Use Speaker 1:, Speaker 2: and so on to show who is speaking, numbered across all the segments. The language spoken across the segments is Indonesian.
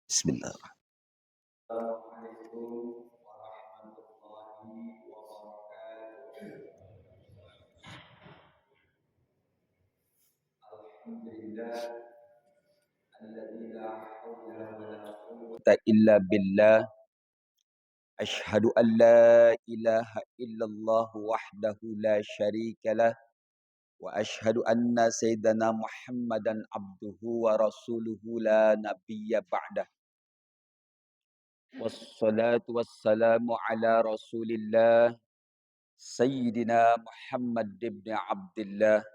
Speaker 1: Bismillah.
Speaker 2: Assalamualaikum warahmatullahi wabarakatuh. Alhamdulillah alladzi la haula wa la quwwata illa billah. Asyhadu an la ilaha illallah wahdahu la syarika lah wa asyhadu anna sayyidana Muhammadan abduhu wa rasuluhu la nabiyya ba'dah. Wassalatu wassalamu ala Rasulillah Sayyidina Muhammad ibn Abdullah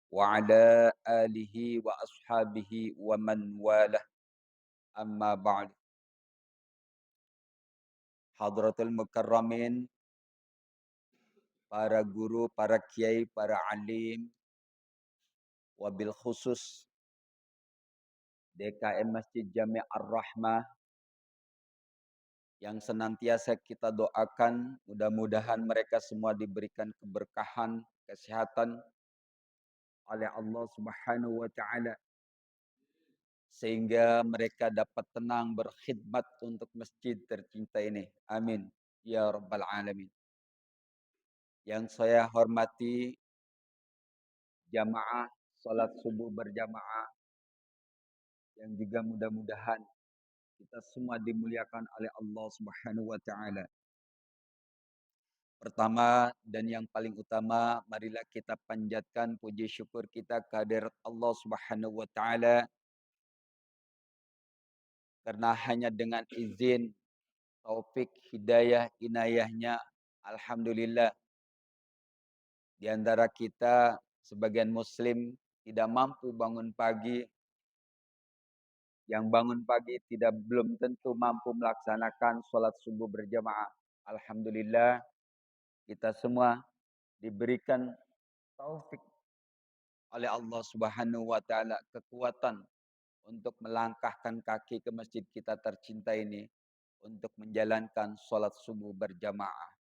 Speaker 2: wa ala alihi wa ashabihi wa man walah, amma ba'd. Hadratul mukarramin, para guru, para kiai, para alim, wabil khusus DKM Masjid Jami' Ar-Rahmah yang senantiasa kita doakan mudah-mudahan mereka semua diberikan keberkahan, kesehatan oleh Allah Subhanahu wa taala sehingga mereka dapat tenang berkhidmat untuk masjid tercinta ini. Amin ya rabbal alamin. Yang saya hormati jamaah salat subuh berjamaah yang juga mudah-mudahan kita semua dimuliakan oleh Allah Subhanahu wa taala. Pertama dan yang paling utama, marilah kita panjatkan puji syukur kita kehadirat Allah Subhanahu wa taala karena hanya dengan izin, taufik, hidayah, inayahnya, alhamdulillah di antara kita sebagian muslim tidak mampu bangun pagi, yang bangun pagi belum tentu mampu melaksanakan sholat subuh berjamaah. Alhamdulillah kita semua diberikan taufik oleh Allah Subhanahu wa taala kekuatan untuk melangkahkan kaki ke masjid kita tercinta ini untuk menjalankan sholat subuh berjamaah.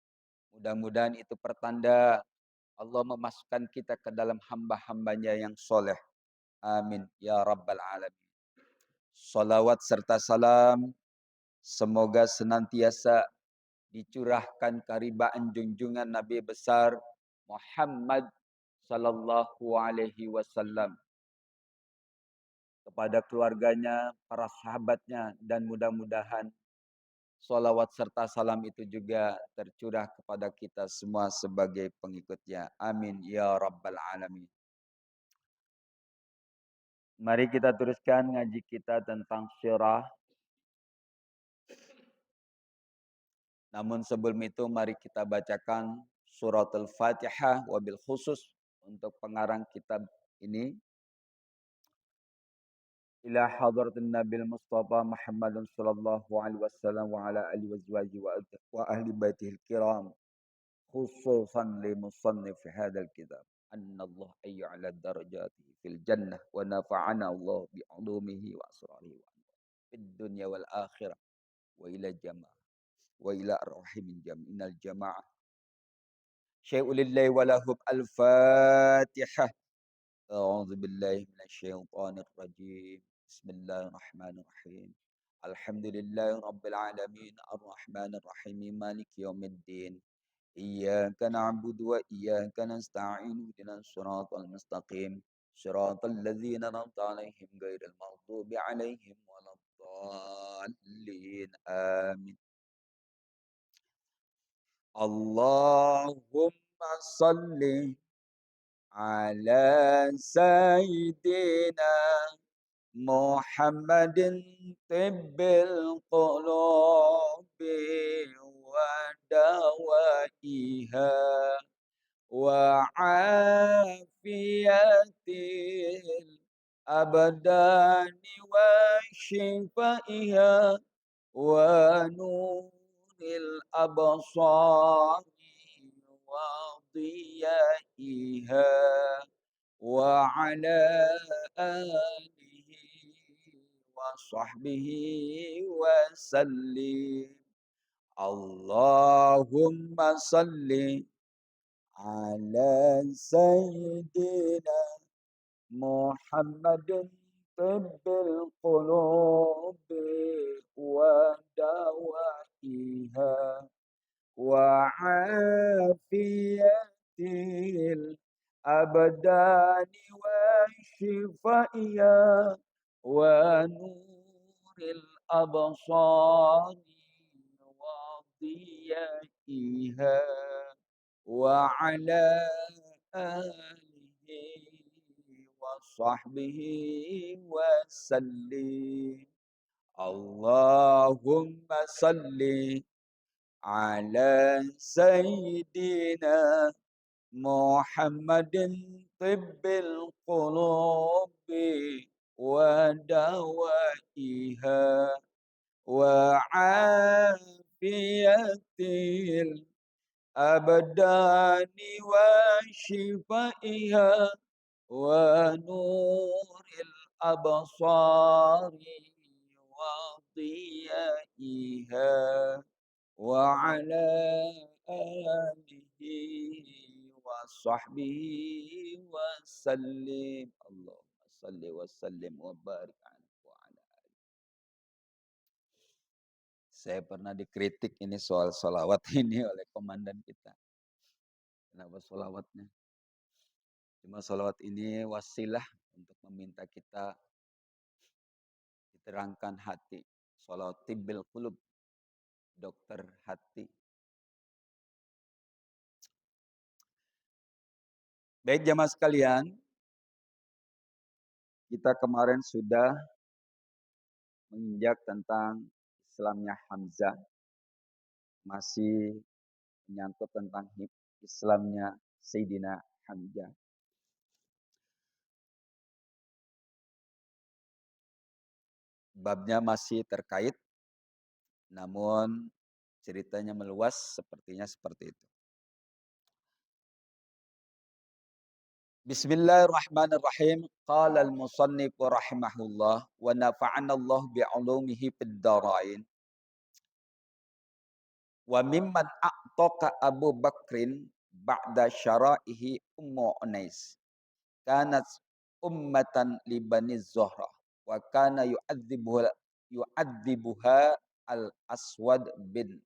Speaker 2: Mudah-mudahan itu pertanda Allah memasukkan kita ke dalam hamba-hambanya yang soleh. Amin ya rabbal alamin. Salawat serta salam semoga senantiasa dicurahkan karibaan junjungan Nabi besar Muhammad sallallahu alaihi wasallam kepada keluarganya, para sahabatnya, dan mudah-mudahan salawat serta salam itu juga tercurah kepada kita semua sebagai pengikutnya. Amin ya rabbal alamin. Mari kita teruskan ngaji kita tentang syirah. Namun sebelum itu mari kita bacakan surat Al-Fatihah wabil khusus untuk pengarang kitab ini. Ila hadratin Nabil Mustafa Muhammadun sallallahu alaihi wasallam wa ala alihi wazwaji wa ahli baitihil kiram. Khususan li musannif hadzal kitab. Anna Allah ayya'ala darajatihi fil jannah wa nafa'ana Allah bi 'ulumihi wa asrarihi wa fid dunya wal akhirah wa ila jamaah wa ila arhamin jam'inal jamaah syai'ul lillahi wa lahum al-fatihah. A'udzu billahi minasyaitonir rajim. Bismillahirrahmanirrahim. Alhamdulillahi rabbil alamin arrahmanir rahim maliki yaumiddin. Iyyaka na'budu wa iyyaka nasta'in ihdinas siratal mustaqim. Siratal ladzina an'amta 'alaihim ghairil maghdubi 'alaihim waladdallin. Amin. Allahumma salli ala sayyidina Muhammadin tibbil qulubi wa dawaiha wa afiyatil abdani wa shifaiha wa nuril absari wa diyaiha wa ala alihi wa sahbihi wa sallim. Allahumma salli ala sayyidina Muhammadin طب القلوب ودوائها وعافية الأبدان وشفائها ونور الأبصار وضيائها وعلى آله وصحبه وسلم. اللهم صل على سيدنا محمد طب القلوب ودوائها وعافية الأبدان وشفائها ونور الأبصار وضيائها وعلى آله وصحبه وسلم. اللهم صل وسلم وbarik ala. Saya pernah dikritik ini soal sholawat ini oleh komandan kita. Kenapa sholawatnya? Cuma sholawat ini wasilah untuk meminta kita diterangkan hati. Sholawat tibbil qulub, dokter hati. Baik jamaah sekalian, kita kemarin sudah menginjak tentang Islamnya Hamzah, masih menyangkut tentang Islamnya Sayyidina Hamzah. Babnya masih terkait, namun ceritanya meluas, sepertinya seperti itu. Bismillahirrahmanirrahim. Qala al-musannif rahimahullah wa nafa'ana Allah bi'ulumihi fid dharain. Wa mimman a'taqa Abu Bakrin ba'da syara'ihi Ummu Unais. Kanat ummatan li Bani Zuhra wa kana yu'adzibuha al-Aswad bin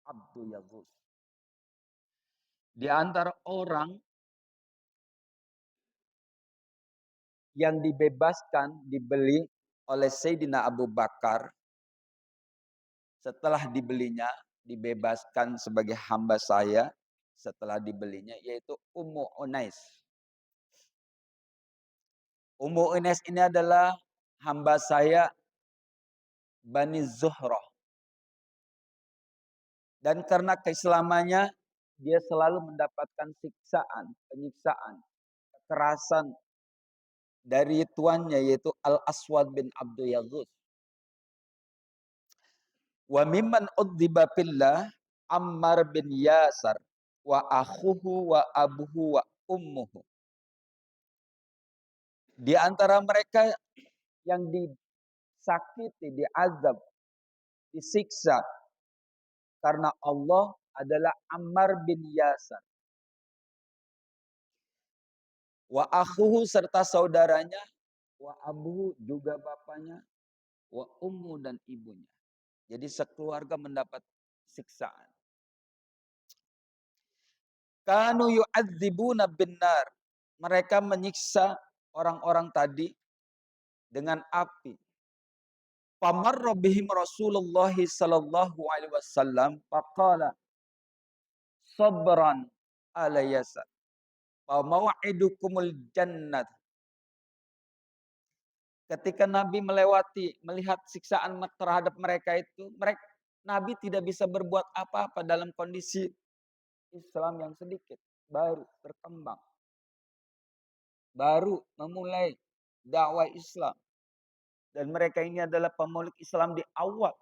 Speaker 2: Abdu Yazuz. Di antara orang yang dibebaskan, dibeli oleh Sayyidina Abu Bakar, setelah dibelinya, dibebaskan sebagai hamba saya, setelah dibelinya, yaitu Ummu Unais. Ummu Unais ini adalah hamba saya Bani Zuhrah. Dan karena keislamannya, dia selalu mendapatkan siksaan, penyiksaan, kekerasan dari tuannya, yaitu Al-Aswad bin Abdu Yazuz. Wa mimman udziba fillah Ammar bin Yasar wa akhuhu wa abuhu wa ummuhu. Di antara mereka yang disakiti, diazab, disiksa karena Allah adalah Ammar bin Yasar. Wa akhuhu serta saudaranya, wa abuhu juga bapaknya, wa ummu dan ibunya. Jadi sekeluarga mendapat siksaan. Kanu yu'adzibuna binnar. Mereka menyiksa orang-orang tadi dengan api. Famarra bihim Rasulullah sallallahu alaihi wasallam faqala sabran ala yasar. Fa maw'idukumul jannah. Ketika Nabi melihat siksaan terhadap mereka itu, Nabi tidak bisa berbuat apa-apa dalam kondisi Islam yang sedikit, baru berkembang, baru memulai dakwah Islam. Dan mereka ini adalah pemeluk Islam di awal.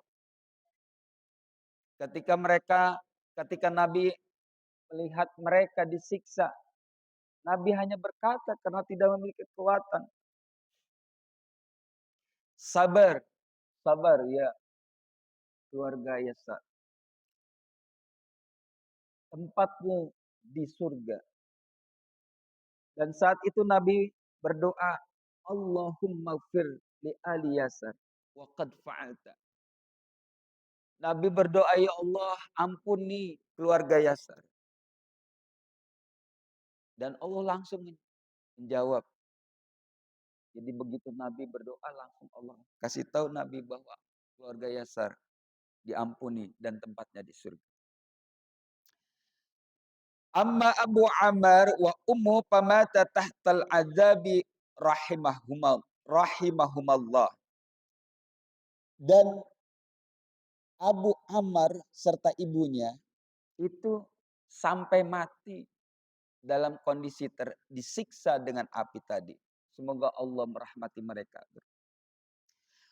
Speaker 2: Ketika Nabi melihat mereka disiksa, Nabi hanya berkata karena tidak memiliki kekuatan. Sabar, sabar ya keluarga Yasa. Tempatmu di surga. Dan saat itu Nabi berdoa, Allahumma fir li ali Yasar wa qad fa'alta. Nabi berdoa, ya Allah, ampuni keluarga Yasar. Dan Allah langsung menjawab. Jadi begitu Nabi berdoa, langsung Allah kasih tahu Nabi bahwa keluarga Yasar diampuni dan tempatnya di surga. Amma Abu Ammar wa ummu famata tahtal azabi rahimahumallah. Dan Abu Ammar serta ibunya itu sampai mati dalam kondisi disiksa dengan api tadi. Semoga Allah merahmati mereka.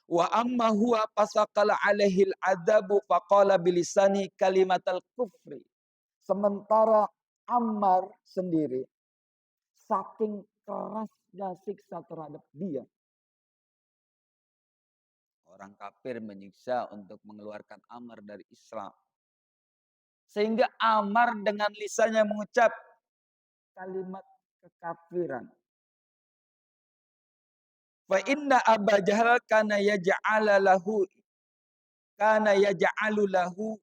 Speaker 2: Wa amma huwa fasaqala alaihil adabu faqala bilisani kalimatal kufri. Sementara Ammar sendiri saking kerasnya siksa terhadap dia. Orang kafir menyiksa untuk mengeluarkan Ammar dari Islam. Sehingga Ammar dengan lisannya mengucap kalimat kekafiran. Fa inna Aba Jahal kana yaj'alu lahu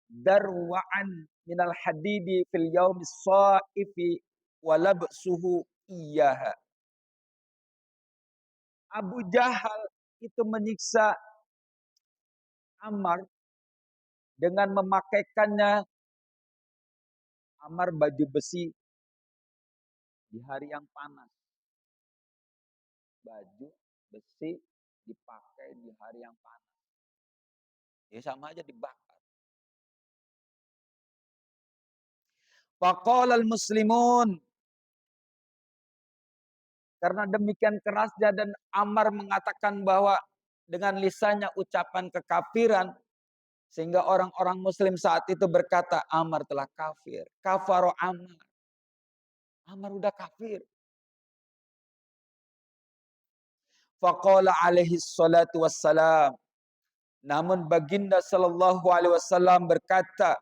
Speaker 2: darwa'an minal hadidi fil yaumis sha'ifi wa labsuhu iyyaha. Abu Jahal itu menyiksa Ammar dengan memakaikannya Ammar baju besi di hari yang panas. Baju besi dipakai di hari yang panas. Ya sama aja dibakar. Faqala al-muslimun. Karena demikian kerasnya dan Ammar mengatakan bahwa dengan lisannya ucapan kekafiran. Sehingga orang-orang muslim saat itu berkata Ammar telah kafir. Kafaro Ammar. Ammar udah kafir. Faqala alaihi salatu wassalam. Namun baginda sallallahu alaihi wasallam berkata,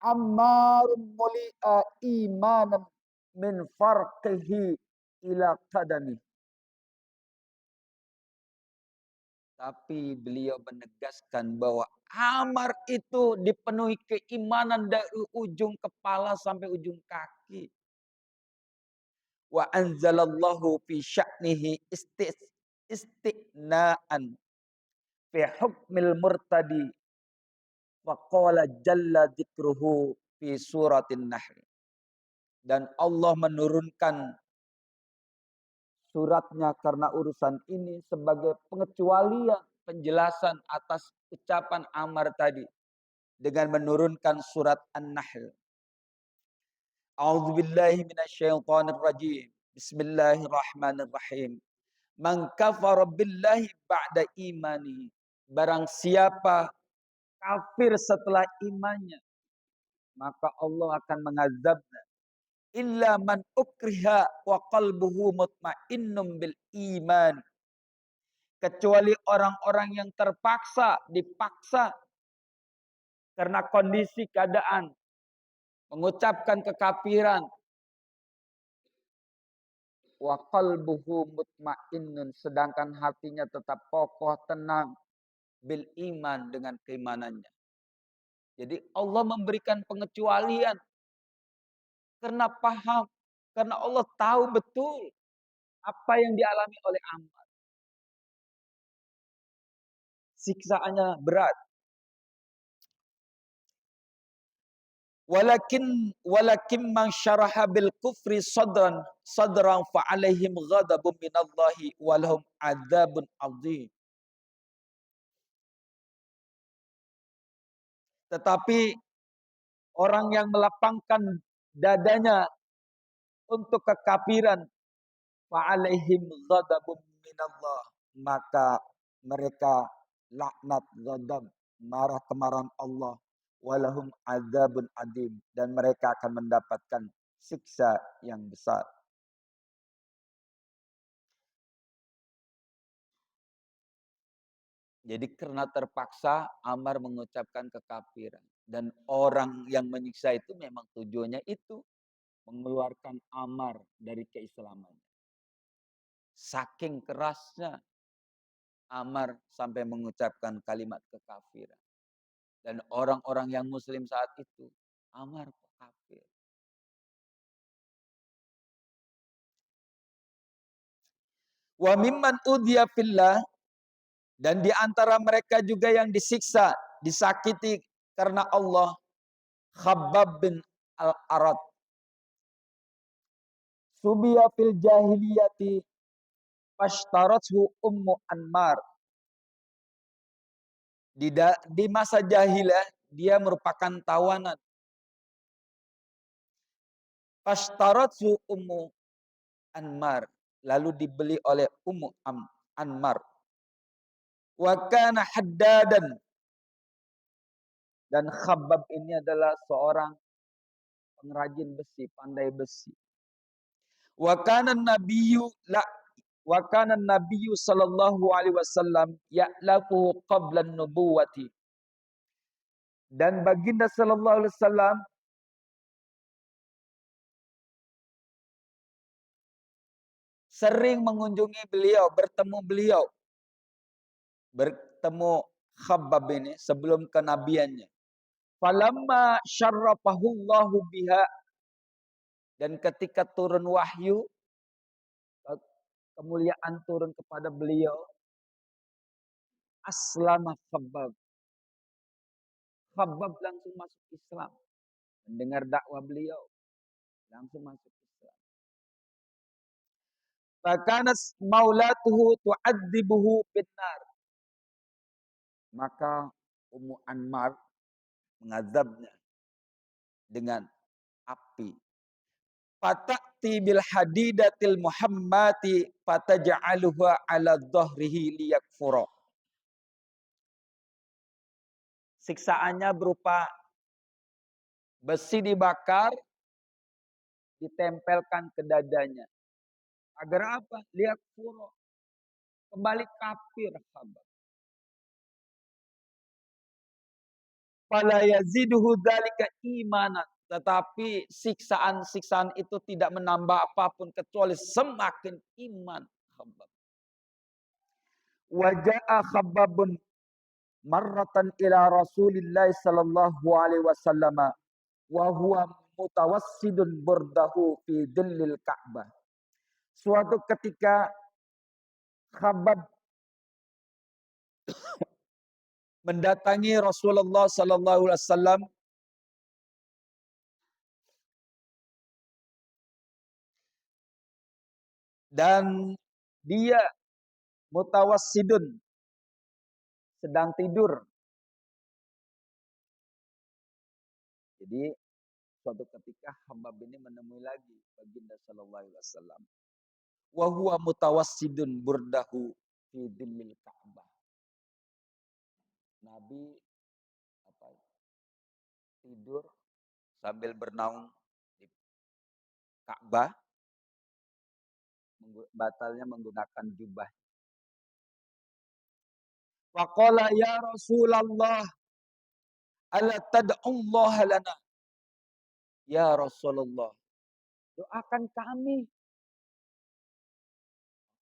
Speaker 2: Ammar muli'a imanan min farqihi ila qadami. Tapi beliau menegaskan bahwa Ammar itu dipenuhi keimanan dari ujung kepala sampai ujung kaki. Wa anzalallahu fi sya'nihi istinaan fi hukmil murtadi wa qala jalla dzikruhu fi suratin Nahl. Dan Allah menurunkan suratnya karena urusan ini sebagai pengecualian penjelasan atas ucapan Ammar tadi dengan menurunkan surat An-Nahl. A'udzubillahi minasyaitonir rajim. Bismillahirrahmanirrahim. Man kafara billahi ba'da imani. Barang siapa kafir setelah imannya, maka Allah akan mengazabnya. Illa man ukriha wa qalbuhu mutmainnum bil iman. Kecuali orang-orang yang terpaksa, dipaksa karena kondisi keadaan mengucapkan kekafiran. Wa qalbuhu mutmainnun, sedangkan hatinya tetap kokoh, tenang bil iman, dengan keimanannya. Jadi Allah memberikan pengecualian karena paham, karena Allah tahu betul apa yang dialami oleh Ammar. Siksaannya berat. Walakin man syaraha bil kufri sadran fa alaihim ghadabun minallahi wa lahum adzabun adzim. Tetapi orang yang melapangkan dadanya untuk kekafiran, fa alaihim ghadabun minallah, maka mereka laknat, ghadab, marah, kemarahan Allah. Walahum adzabun adim, dan mereka akan mendapatkan siksa yang besar. Jadi karena terpaksa Ammar mengucapkan kekafiran. Dan orang yang menyiksa itu memang tujuannya itu mengeluarkan Ammar dari keislaman. Saking kerasnya Ammar sampai mengucapkan kalimat kekafiran. Dan orang-orang yang muslim saat itu, Ammar kok kafir. Wa mimman udhiya fillah, dan di antara mereka juga yang disiksa, disakiti karena Allah, Khabbab bin Al-Arat. Subiya fil jahiliyati fashtarathu Ummu Anmar. Di masa jahilah dia merupakan tawanan. Fashtarathu Ummu Anmar, lalu dibeli oleh Ummu Anmar. Wa kana haddadan, dan Khabbab ini adalah seorang pengrajin besi, pandai besi. Wa kana nabiyyu la wa kana nabiyyu sallallahu alaihi wasallam ya'lafu qabla an-nubuwati. Dan baginda sallallahu alaihi wasallam sering mengunjungi beliau, bertemu Khabbab ini sebelum kenabiannya. Falamma syarrafahullahu biha, dan ketika turun wahyu, kemuliaan turun kepada beliau, aslama Khabbab. Khabbab langsung masuk Islam. Mendengar dakwah beliau, langsung masuk Islam. Fakanat maulatuhu tu'adzibuhu binnar. Maka Ummu Anmar mengazabnya dengan api. Fata'ti bil hadidatil muhammati fataj'aluha ala dhahrihi liyakfura. Siksaannya berupa besi dibakar, ditempelkan ke dadanya. Agar apa? Liyakfura. Kembali kafir Khabbab. Fala yaziduhu dzalika imanan. Tetapi siksaan-siksaan itu tidak menambah apapun kecuali semakin iman Khabbab. Wa jaa Khabbabun marratan ila Rasulillah sallallahu alaihi wasallam wa huwa mutawassidun burdahu fi dhillil Ka'bah. Suatu ketika Khabbab mendatangi Rasulullah sallallahu alaihi wasallam dan dia mutawassidun, sedang tidur. Jadi suatu ketika Khabbab ini menemui lagi baginda sallallahu alaihi wasallam. Wa huwa mutawassidun burdahu fi dhillil Ka'bah. Nabi apa, tidur sambil bernaung di Ka'bah, batalnya menggunakan jubah. Faqala ya Rasulullah, ala tad'ullah lana. Ya Rasulullah, doakan kami.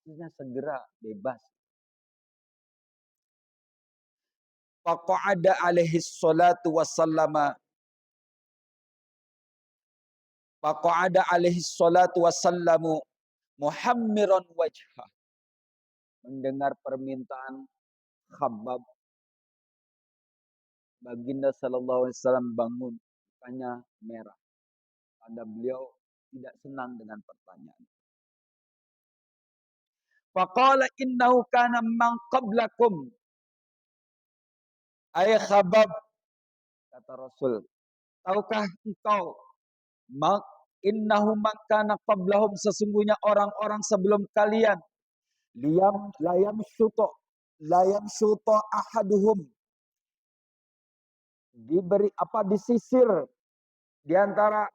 Speaker 2: Maksudnya segera bebas. Faqa'ada alaihi salatu wassallama. Faqa'ada alaihi salatu wassallamu muhammiran wajhah. Mendengar permintaan Khabbab, baginda sallallahu alaihi wasallam bangun, mukanya merah. Tanda beliau tidak senang dengan pertanyaan. Faqala innahu kana man qablakum. Ay Khabbab, kata Rasul, tahukah engkau, innahu man kana qablahum, sesungguhnya orang-orang sebelum kalian, layam syuto ahaduhum, diberi apa, disisir di antara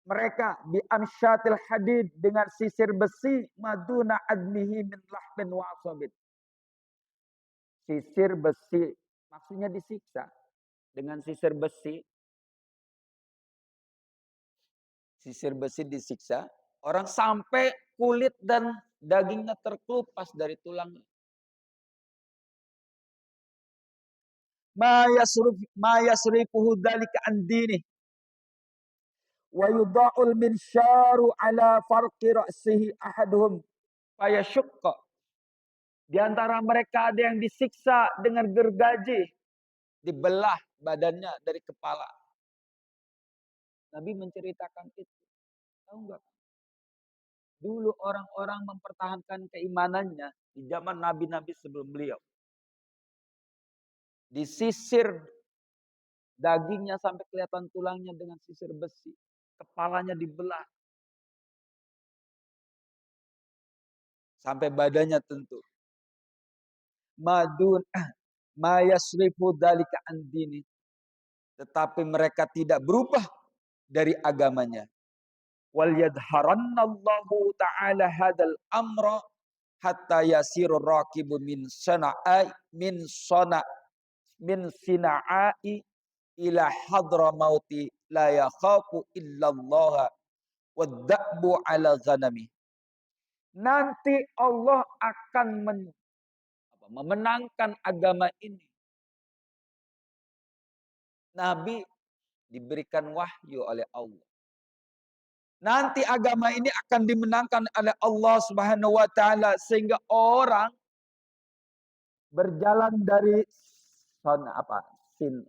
Speaker 2: mereka bi amsyatil hadid, dengan sisir besi, maduna admihi min lahbin wa asabit. Sisir besi maksudnya disiksa dengan sisir besi. Sisir besi disiksa orang sampai kulit dan Dagingnya terkelupas dari tulangnya. Ma yasrifuhu dzalika an dinih wa yudha'ul minsyaru ala farqi ra'sihi ahaduhum fayashqa. Di antara mereka ada yang disiksa dengan gergaji, dibelah badannya dari kepala. Nabi menceritakan itu. Tahu enggak? Dulu orang-orang mempertahankan keimanannya di zaman nabi-nabi sebelum beliau. Disisir dagingnya sampai kelihatan tulangnya dengan sisir besi. Kepalanya dibelah. Sampai badannya tentu. Madun ma yasrifu dalika andini. Tetapi mereka tidak berubah dari agamanya. Wal yadharannallahu ta'ala hadal amra hatta yasiru raqibu min sana'i min sina'i ila hadramauti la yakhafu illallah wadda'bu ala ghanami. Nanti Allah akan memenangkan agama ini. Nabi diberikan wahyu oleh Allah. Nanti agama ini akan dimenangkan oleh Allah Subhanahu wa taala sehingga orang berjalan dari Sin,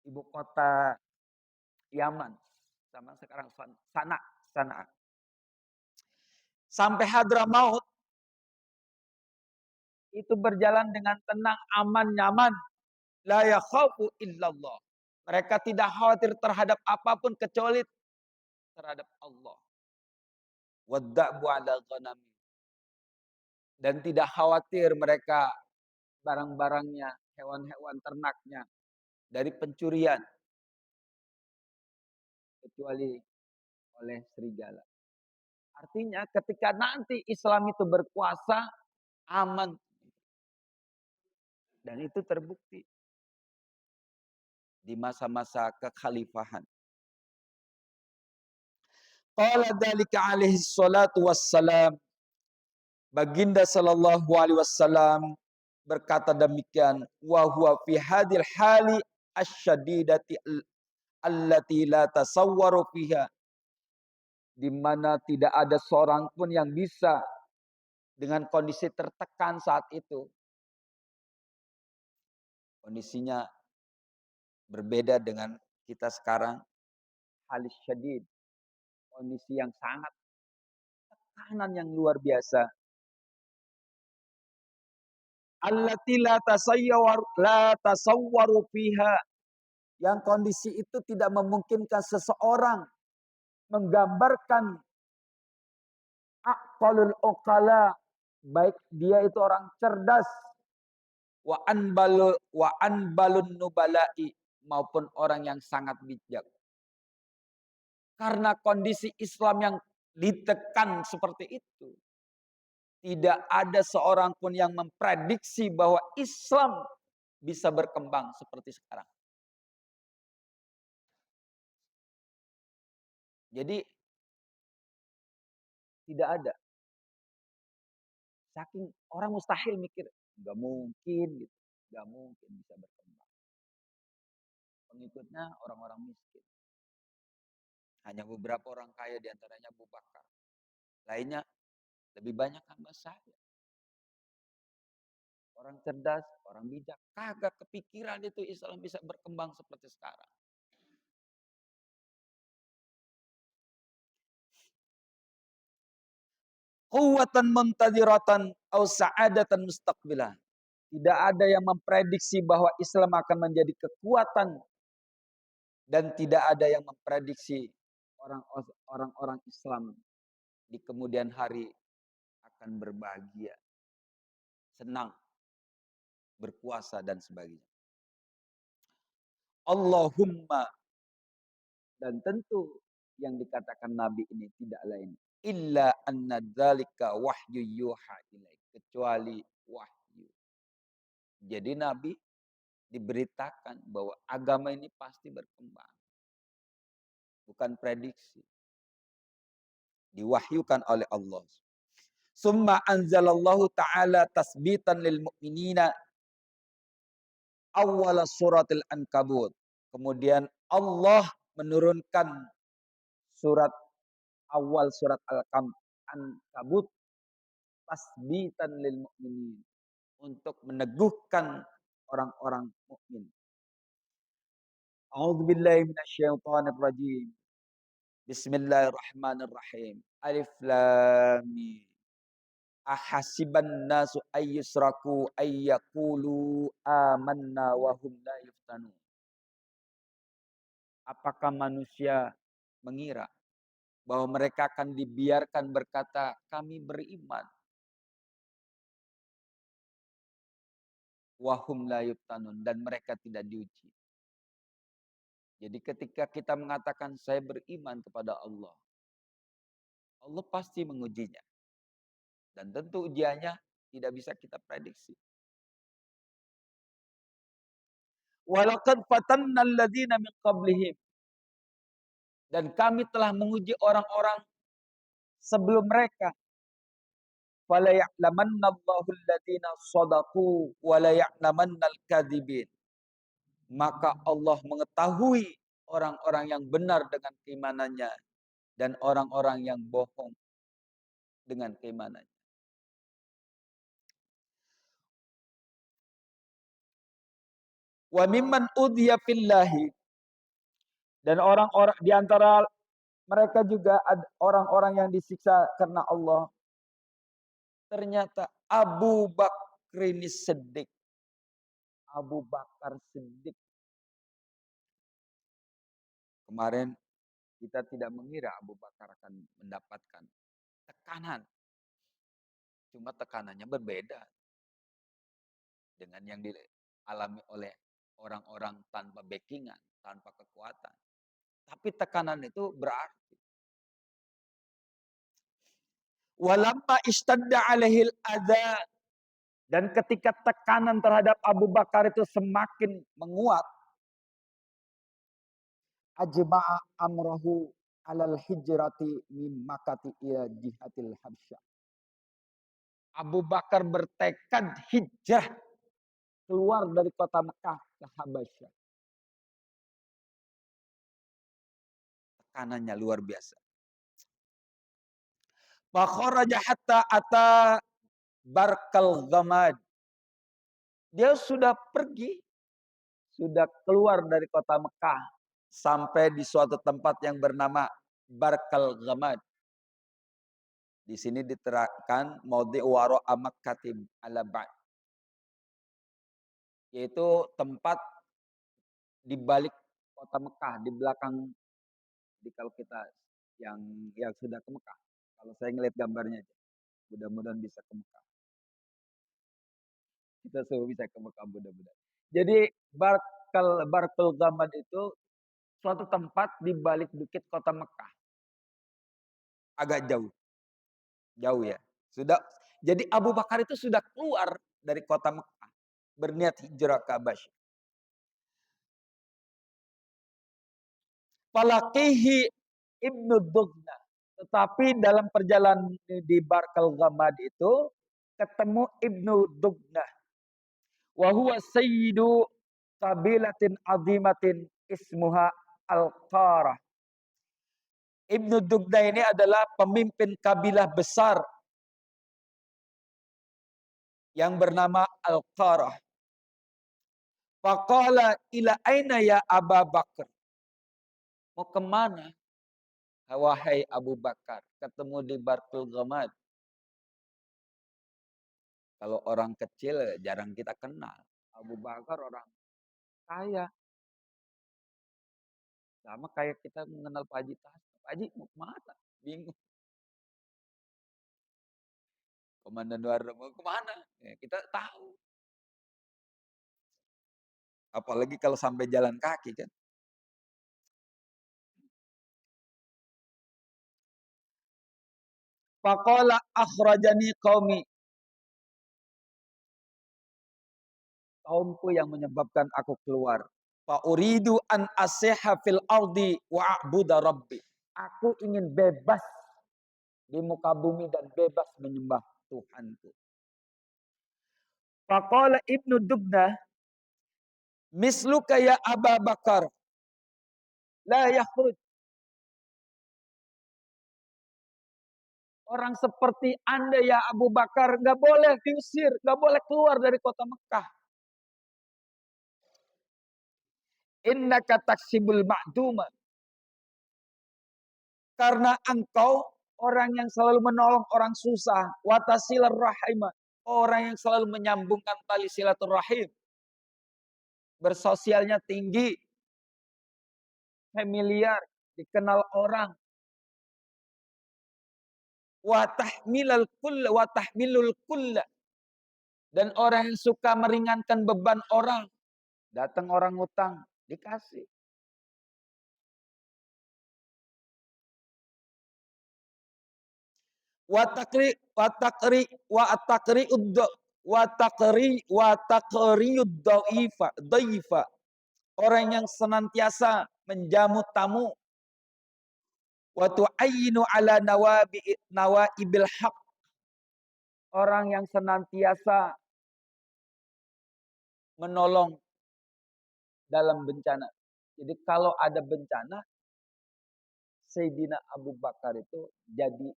Speaker 2: ibu kota Yaman, sama sekarang Sana, sampai Hadramaut itu berjalan dengan tenang, aman, nyaman. La yakhafu illallah. Mereka tidak khawatir terhadap apapun kecuali terhadap Allah. Wadda'bu ala ghanami. Dan tidak khawatir mereka barang-barangnya, hewan-hewan ternaknya dari pencurian kecuali oleh serigala. Artinya ketika nanti Islam itu berkuasa, aman. Dan itu terbukti di masa-masa kekhalifahan. Qala dzalika alaihi salatu wassalam. Baginda sallallahu alaihi wasallam berkata demikian, wa huwa fi hadil hali asyadidati allati la tasawwaru fiha, di mana tidak ada seorang pun yang bisa dengan kondisi tertekan saat itu. Kondisinya berbeda dengan kita sekarang. Halis syadid, kondisi yang sangat tekanan yang luar biasa. Allati la tasawwaru fiha, yang kondisi itu tidak memungkinkan seseorang menggambarkan aqalul uqala, baik dia itu orang cerdas, wa anbalun nubala'i, maupun orang yang sangat bijak. Karena kondisi Islam yang ditekan seperti itu, tidak ada seorang pun yang memprediksi bahwa Islam bisa berkembang seperti sekarang. Jadi tidak ada. Saking orang mustahil mikir, nggak mungkin gitu, nggak mungkin bisa berkembang. Pengikutnya orang-orang miskin. Hanya beberapa orang kaya diantaranya Abu Bakar. Lainnya lebih banyak hamba saya. Orang cerdas, orang bijak. Kagak kepikiran itu Islam bisa berkembang seperti sekarang. Quwwatan muntadiratan au sa'adatan mustaqbilah. Tidak ada yang memprediksi bahwa Islam akan menjadi kekuatan, dan tidak ada yang memprediksi orang-orang Islam di kemudian hari akan berbahagia, senang, berkuasa dan sebagainya. Allahumma, dan tentu yang dikatakan Nabi ini tidak lain illa anna dzalika wahyu yuha ilaih, kecuali wahyu. Jadi Nabi diberitakan bahwa agama ini pasti berkembang. Bukan prediksi. Diwahyukan oleh Allah. Summa anzalallahu ta'ala tasbitan lil mu'minina awwal suratil Ankabut. Kemudian Allah menurunkan surat awal surat Al-Ankabut tasbitan lil mu'minin, untuk meneguhkan orang-orang mukmin. A'udzubillahi minasyaitonir rajim. Bismillahirrahmanirrahim. Alif lam mim. Ahasiban nasu ayyusraku ayyakulu amanna wa hum la yuftanun. Apakah manusia mengira bahwa mereka akan dibiarkan berkata kami beriman, wa hum la yuftanun, dan mereka tidak diuji. Jadi ketika kita mengatakan saya beriman kepada Allah, Allah pasti mengujinya. Dan tentu ujiannya tidak bisa kita prediksi. Walaqad fatanna alladziina min qablihim. Dan kami telah menguji orang-orang sebelum mereka. Fala ya'lamanna Allahu alladziina shadaqu wa la ya'lamannal kadzibin. Maka Allah mengetahui orang-orang yang benar dengan keimanannya dan orang-orang yang bohong dengan keimanannya. Wa mimman udhiya fillahi, dan orang-orang di antara mereka juga ada orang-orang yang disiksa karena Allah. Ternyata Abu Bakrin Siddiq. Abu Bakar Siddiq. Kemarin kita tidak mengira Abu Bakar akan mendapatkan tekanan. Cuma tekanannya berbeda dengan yang dialami oleh orang-orang tanpa backingan, tanpa kekuatan. Tapi tekanan itu berarti. Walamma istadda alaihil adza, dan ketika tekanan terhadap Abu Bakar itu semakin menguat, ajma'a amrahu alal hijrati min Makkah ila jihatil Habsyah. Abu Bakar bertekad hijrah keluar dari kota Mekah ke Habasyah. Tekanannya luar biasa. Fa kharaja hatta ata Barkal Ghamad. Dia sudah pergi, sudah keluar dari kota Mekah sampai di suatu tempat yang bernama Barkal Ghamad. Di sini diterangkan maudhi'u wara'a Makkah ala ba'd, yaitu tempat di balik kota Mekah, di belakang, di kalau kita yang sudah ke Mekah. Kalau saya ngelihat gambarnya aja. Mudah-mudahan bisa ke Mekah. Kita semua bisa ke Mekah mudah-mudahan. Jadi Barkal Ghamad itu suatu tempat di balik bukit kota Mekah. Agak jauh. Jauh ya. Sudah. Jadi Abu Bakar itu sudah keluar dari kota Mekah, berniat hijrah ke Habasyah. Falaqihi Ibnu Dughna. Tetapi dalam perjalanan di Barkal Ghamad itu ketemu Ibnu Dughna. Wa huwa sayyidu qabilatin azimatin ismuha Al-Qarah. Ibnu Dughna ini adalah pemimpin kabilah besar yang bernama Al-Qarah. Faqala ila aina ya Abu Bakar. Mau kemana? Wahai Abu Bakar, ketemu di Barkal Ghamad. Kalau orang kecil jarang kita kenal. Abu Bakar orang kaya. Sama kayak kita mengenal Pak Haji Taslim. Pak Haji mau kemana? Bingung. Komandan Warno mau kemana? Ya, kita tahu. Apalagi kalau sampai jalan kaki kan. Faqala akhrajani qaumi. Kaumku yang menyebabkan aku keluar. Fa uridu an aseha fil ardi wa a'budu rabbi. Aku ingin bebas di muka bumi dan bebas menyembah Tuhanku. Faqala Ibnu Dubnah, misluka ya Aba Bakar, la yakhruj. Orang seperti Anda ya Abu Bakar nggak boleh diusir, nggak boleh keluar dari kota Mekah. Innaka taksibul ma'duma. Karena engkau orang yang selalu menolong orang susah, watasilar rahimah, orang yang selalu menyambungkan tali silaturahim, bersosialnya tinggi, familiar, dikenal orang, watahmilul kulla, dan orang yang suka meringankan beban orang. Datang orang utang, dikasih. Dhaifa. Orang yang senantiasa menjamu tamu. Wa tu'ayyinu ala nawaibil haq. Orang yang senantiasa menolong dalam bencana. Jadi kalau ada bencana, Sayyidina Abu Bakar itu jadi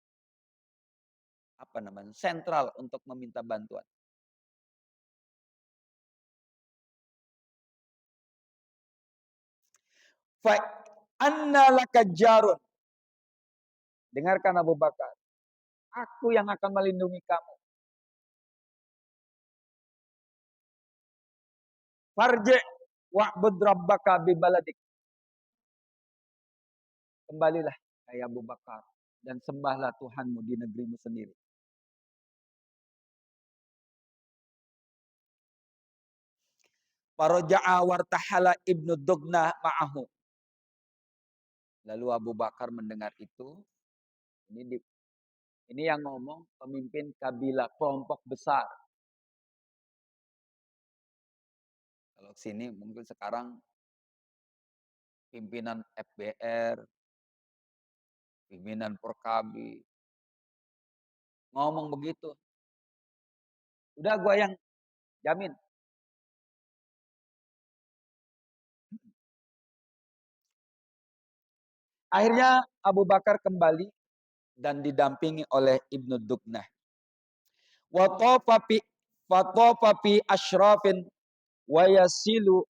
Speaker 2: sentral untuk meminta bantuan. Fa anna laka jarun. Dengarkan Abu Bakar. Aku yang akan melindungi kamu. Farji' wa'bud rabbaka bi baladik. Kembalilah hai Abu Bakar dan sembahlah Tuhanmu di negerimu sendiri. Faraja'a wartahala Ibnu Dugna ma'ahu. Lalu Abu Bakar mendengar itu. Ini yang ngomong pemimpin kabilah kelompok besar. Kalau sini mungkin sekarang pimpinan FBR, pimpinan Porkabi ngomong begitu. Udah gua yang jamin. Akhirnya Abu Bakar kembali dan didampingi oleh Ibnu Dughnah. Wa tafa fi asyrafin wa yasilu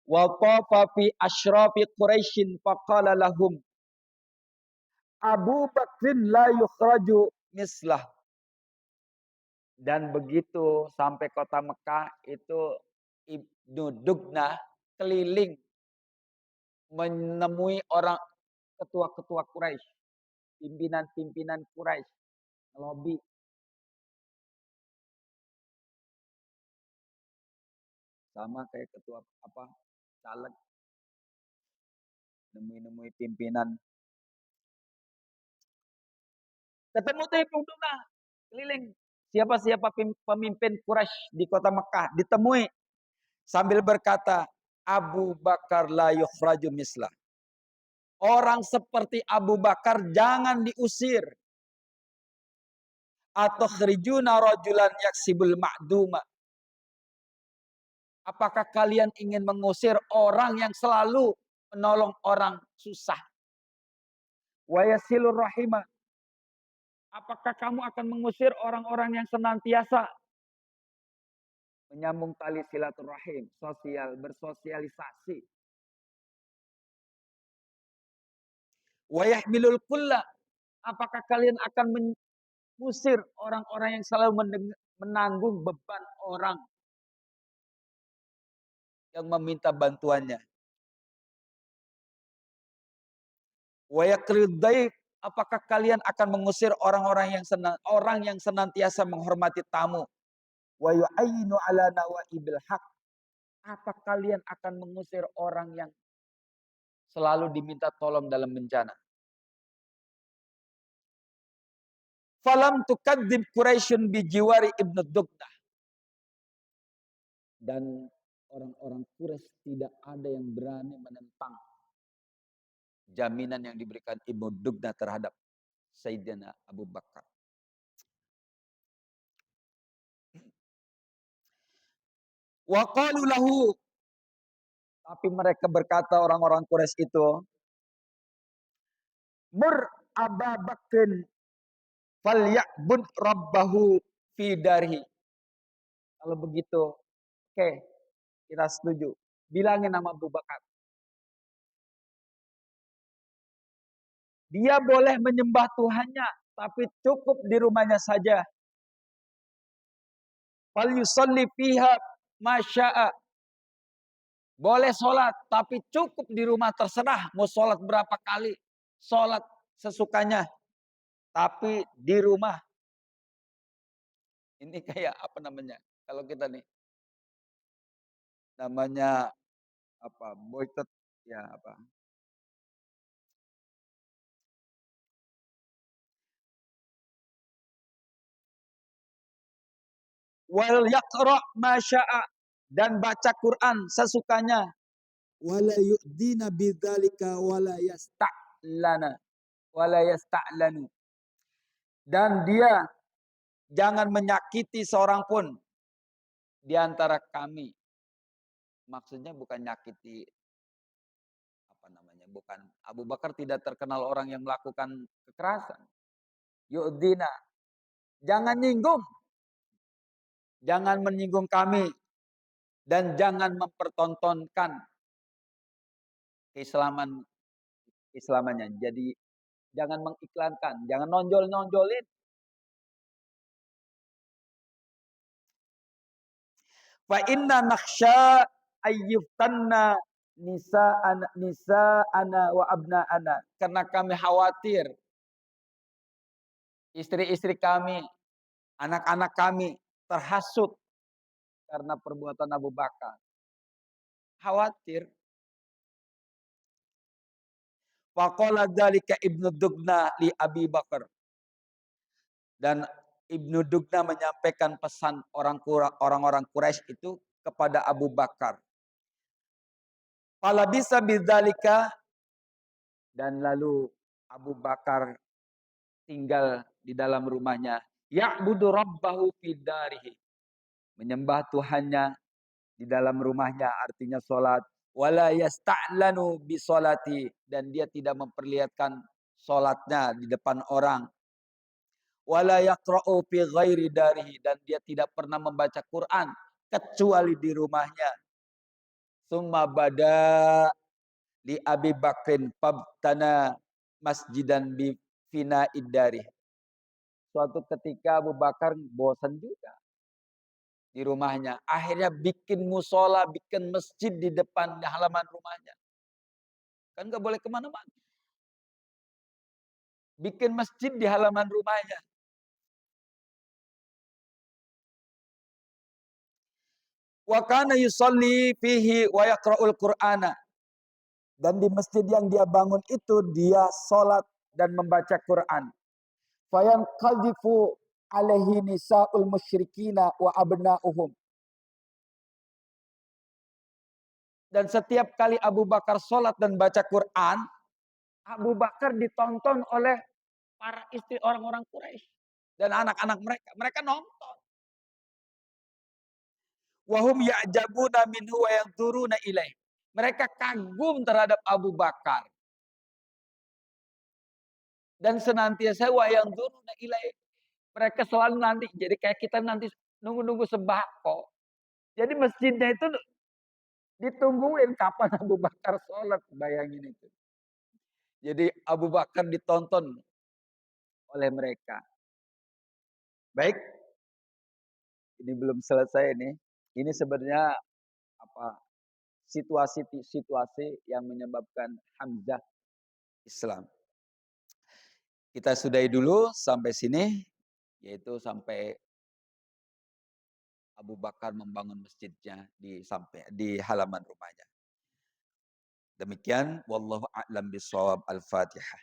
Speaker 2: wa tafa fi asyrafi Quraisyin faqala lahum Abu Bakrin la yukhraju mislah. Dan begitu sampai kota Mekah itu Ibnu Dughnah keliling menemui orang ketua-ketua Quraisy, pimpinan-pimpinan Quraisy, lobby. Sama kayak ketua caleg, nemui pimpinan. Ketemu tuh Ibnu Dughnah keliling. Siapa-siapa pemimpin Quraisy di kota Mekah ditemui sambil berkata, Abu Bakar la yukhraju mislah. Orang seperti Abu Bakar jangan diusir. Atau khrijuna rajulan yaksibul ma'duma. Apakah kalian ingin mengusir orang yang selalu menolong orang susah? Wa yasilur rahimah. Apakah kamu akan mengusir orang-orang yang senantiasa menyambung tali silaturahim, bersosialisasi? Wa yahmilul kulla. Apakah kalian akan mengusir orang-orang yang selalu menanggung beban orang yang meminta bantuannya? Wa yaqridai. Apakah kalian akan mengusir orang-orang yang senantiasa menghormati tamu? Wa yu'ayyinu ala nawaibil haq. Apa kalian akan mengusir orang yang selalu diminta tolong dalam bencana? Falam tukadzib Quraisyun bijiwari Ibnu Dughnah. Dan orang-orang Quraisy tidak ada yang berani menentang jaminan yang diberikan Ibnu Dughnah terhadap Sayyidina Abu Bakar. Wa qalu lahu, tapi mereka berkata orang-orang Quraisy itu, mur Aba Bakrin falya'bud rabbahu fi darhi. Kalau begitu, oke, kita setuju. Bilangin nama Abu Bakar. Dia boleh menyembah Tuhannya, tapi cukup di rumahnya saja. Fal yusalli fiha masya'a. Boleh sholat, tapi cukup di rumah, terserah. Mau sholat berapa kali. Sholat sesukanya. Tapi di rumah. Ini kayak apa namanya? Kalau kita nih. Namanya apa? Boykot. Ya apa? Wal yaqra masya'a. Dan baca Quran sesukanya. Wala yu'dina bidzalika wala yasta'lana. Wala yasta'lanu. Dan dia jangan menyakiti seorang pun di antara kami. Maksudnya bukan nyakiti apa namanya? Bukan, Abu Bakar tidak terkenal orang yang melakukan kekerasan. Yu'dina. Jangan nyinggung. Jangan menyinggung kami dan jangan mempertontonkan keislaman islamannya. Jadi jangan mengiklankan, jangan nonjol-nonjolin. Fa inna nakhsha ayyuftanna nisa ana wa abna ana. Karena kami khawatir istri-istri kami, anak-anak kami terhasut karena perbuatan Abu Bakar. Khawatir. Faqala dzalika Ibnu Dugna li Abi Bakar. Dan Ibnu Dugna menyampaikan pesan orang-orang Quraisy itu kepada Abu Bakar. Fala bisa bidzalika, dan lalu Abu Bakar tinggal di dalam rumahnya. Ya'budu rabbahu fidarihi. Menyembah Tuhannya di dalam rumahnya, artinya sholat. Wala yasta'lanu bisolati, dan dia tidak memperlihatkan sholatnya di depan orang. Wala yaqra'u fi ghairi darihi, dan dia tidak pernah membaca Quran kecuali di rumahnya. Summa bada li Abi Bakrin pabtana masjidan bi fina iddari. Suatu ketika Abu Bakar bosan juga di rumahnya. Akhirnya bikin musola, bikin masjid di depan di halaman rumahnya. Kan gak boleh kemana-mana. Bikin masjid di halaman rumahnya. Wa kana yusalli fihi wa yaqra'ul Qur'ana. Dan di masjid yang dia bangun itu dia sholat dan membaca Quran. Fayam qadhifu alaihi nisa'ul musyrikina wa abna'uhum. Dan setiap kali Abu Bakar sholat dan baca Quran, Abu Bakar ditonton oleh para istri orang-orang Quraisy dan anak-anak mereka. Mereka nonton. Wahum ya'jabuna minhu wa yanzuruna ilaih. Mereka kagum terhadap Abu Bakar. Dan senantiasa wa yanzuruna ilaih. Mereka selalu nanti, jadi kayak kita nanti nunggu-nunggu sembako. Jadi masjidnya itu ditungguin kapan Abu Bakar sholat, bayangin itu. Jadi Abu Bakar ditonton oleh mereka. Baik, ini belum selesai ini. Ini sebenarnya apa situasi-situasi yang menyebabkan Hamzah Islam. Kita sudahi dulu sampai sini, yaitu sampai Abu Bakar membangun masjidnya di halaman rumahnya. Demikian, wallahu a'lam bishawab. Al-Fatihah.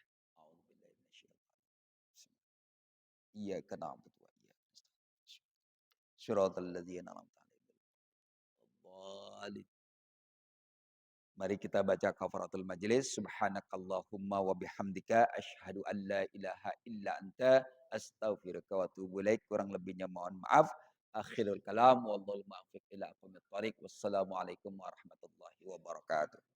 Speaker 2: Iyyaka na'budu wa iyyaka nasta'in. Shiratal ladzina an'amta 'alaihim. Mari kita baca kafaratul majlis. Subhanakallahumma wa bihamdika asyhadu an la ilaha illa anta astaghfiruka wa atubu ilaik. Kurang lebihnya mohon maaf. Akhirul kalam wallahu muwaffiq ila aqwamit thoriq. Wassalamualaikum warahmatullahi wabarakatuh.